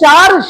4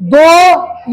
2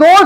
2